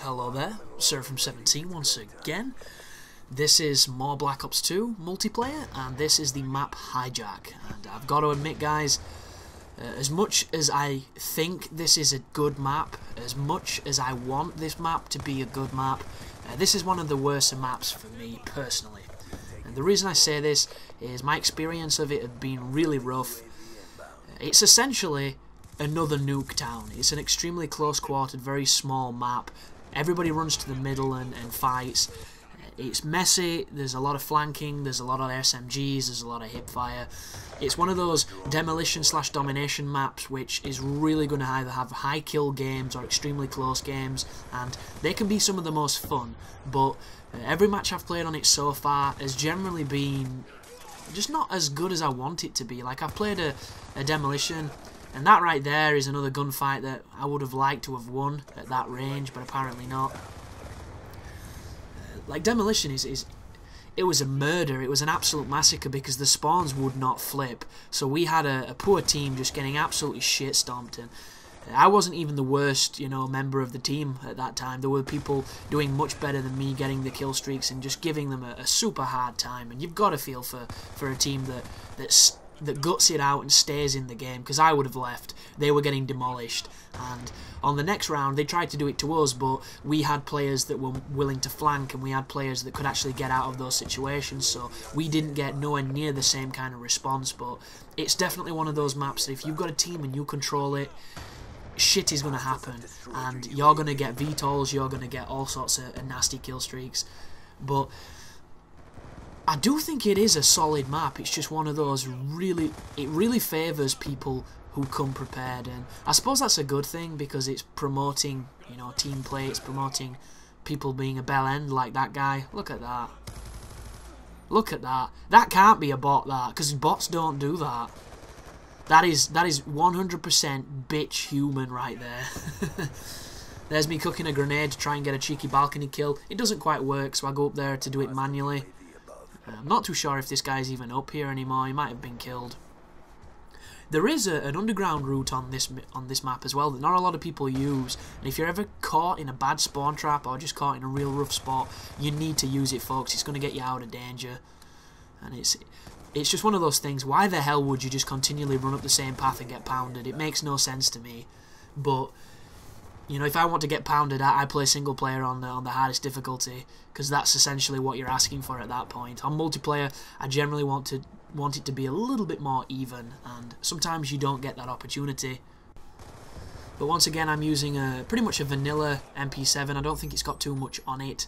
Hello there, Sir from 17 once again. This is more Black Ops 2 multiplayer, and this is the map Hijack. And I've got to admit, guys, as much as I think this is a good map, as much as I want this map to be a good map, this is one of the worst maps for me personally. And the reason I say this is my experience of it has been really rough. It's essentially another nuke town. It's an extremely close-quartered, very small map. Everybody runs to the middle and fights. It's messy, there's a lot of flanking, there's a lot of SMGs, there's a lot of hipfire. It's one of those demolition/domination maps which is really going to either have high kill games or extremely close games, and they can be some of the most fun, but every match I've played on it so far has generally been just not as good as I want it to be. Like, I've played a demolition, and that right there is another gunfight that I would have liked to have won at that range, but apparently not. Like, demolition it was a murder. It was an absolute massacre because the spawns would not flip. So we had a poor team just getting absolutely shit stomped, and I wasn't even the worst, member of the team at that time. There were people doing much better than me, getting the kill streaks and just giving them a super hard time. And you've got to feel for a team that guts it out and stays in the game, because I would have left. They were getting demolished, and on the next round they tried to do it to us, but we had players that were willing to flank, and we had players that could actually get out of those situations, so we didn't get nowhere near the same kind of response. But it's definitely one of those maps that if you've got a team and you control it, shit is going to happen, and you're going to get VTOLs, you're going to get all sorts of nasty kill streaks. But I do think it is a solid map. It's just one of those it really favours people who come prepared, and I suppose that's a good thing because it's promoting, team play. It's promoting people being a bell end like that guy. Look at that. Look at that. That can't be a bot, that, because bots don't do that. That is 100% bitch human right there. There's me cooking a grenade to try and get a cheeky balcony kill. It doesn't quite work, so I go up there to do it manually. I'm not too sure if this guy's even up here anymore. He might have been killed. There is an underground route on this map as well that not a lot of people use. And if you're ever caught in a bad spawn trap or just caught in a real rough spot, you need to use it, folks. It's going to get you out of danger. And it's just one of those things. Why the hell would you just continually run up the same path and get pounded? It makes no sense to me. But if I want to get pounded, I play single player on the hardest difficulty, because that's essentially what you're asking for at that point. On multiplayer, I generally want it to be a little bit more even, and sometimes you don't get that opportunity. But once again, I'm using pretty much a vanilla MP7. I don't think it's got too much on it.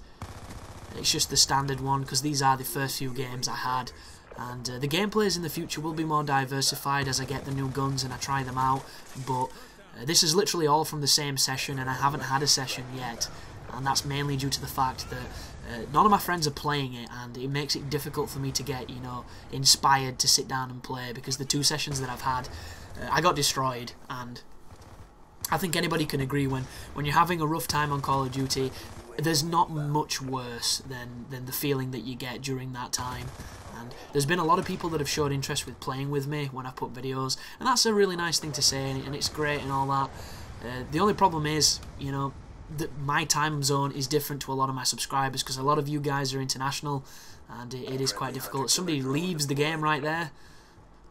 It's just the standard one, because these are the first few games I had. And the gameplays in the future will be more diversified as I get the new guns and I try them out, but this is literally all from the same session, and I haven't had a session yet, and that's mainly due to the fact that none of my friends are playing it, and it makes it difficult for me to get, inspired to sit down and play, because the two sessions that I've had, I got destroyed. And I think anybody can agree when you're having a rough time on Call of Duty, there's not much worse than the feeling that you get during that time. And there's been a lot of people that have showed interest with playing with me when I put videos, and that's a really nice thing to say, and it's great and all that. The only problem is, that my time zone is different to a lot of my subscribers, because a lot of you guys are international, and it is quite difficult. Somebody leaves the game right there.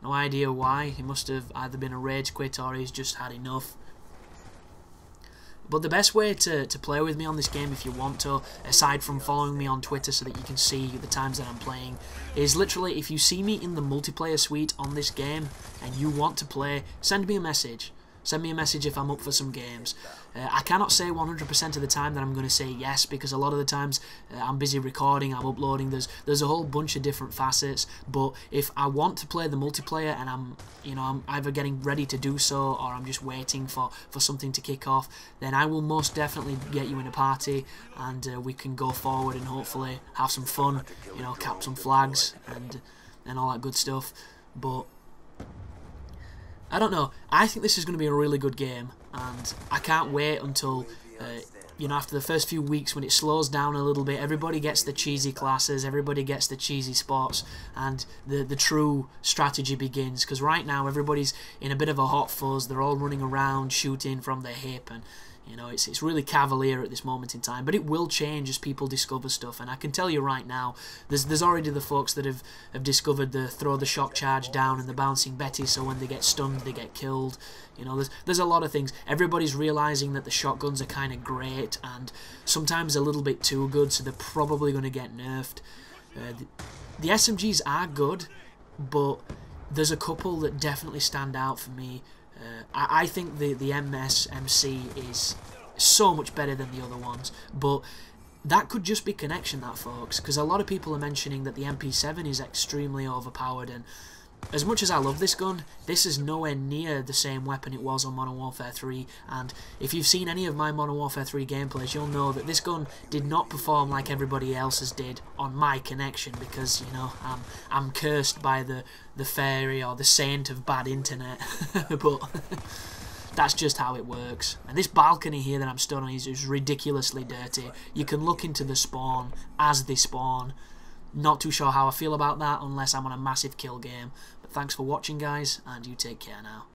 No idea why. He must have either been a rage quit or he's just had enough. But the best way to play with me on this game, if you want to, aside from following me on Twitter so that you can see the times that I'm playing, is literally if you see me in the multiplayer suite on this game and you want to play, send me a message. Send me a message if I'm up for some games. I cannot say 100% of the time that I'm going to say yes, because a lot of the times I'm busy recording, I'm uploading, there's a whole bunch of different facets. But if I want to play the multiplayer and I'm either getting ready to do so or I'm just waiting for something to kick off, then I will most definitely get you in a party, and we can go forward and hopefully have some fun, cap some flags and all that good stuff. But I don't know. I think this is going to be a really good game, and I can't wait until, after the first few weeks when it slows down a little bit, everybody gets the cheesy classes, everybody gets the cheesy spots, and the true strategy begins. Because right now everybody's in a bit of a hot fuzz. They're all running around shooting from their hip, and You know, it's really cavalier at this moment in time, but it will change as people discover stuff. And I can tell you right now, there's already the folks that have discovered the throw the shock charge down and the bouncing Betty, so when they get stunned, they get killed. You know, there's a lot of things. Everybody's realizing that the shotguns are kind of great and sometimes a little bit too good, so they're probably going to get nerfed. The SMGs are good, but there's a couple that definitely stand out for me. I think the MSMC is so much better than the other ones, but that could just be connection, that, folks, because a lot of people are mentioning that the MP7 is extremely overpowered, and as much as I love this gun, this is nowhere near the same weapon it was on Modern Warfare 3, and if you've seen any of my Modern Warfare 3 gameplays, you'll know that this gun did not perform like everybody else's did on my connection, because, you know, I'm cursed by the fairy or the saint of bad internet, but that's just how it works. And this balcony here that I'm stood on is ridiculously dirty. You can look into the spawn as they spawn. Not too sure how I feel about that unless I'm on a massive kill game. But thanks for watching, guys, and you take care now.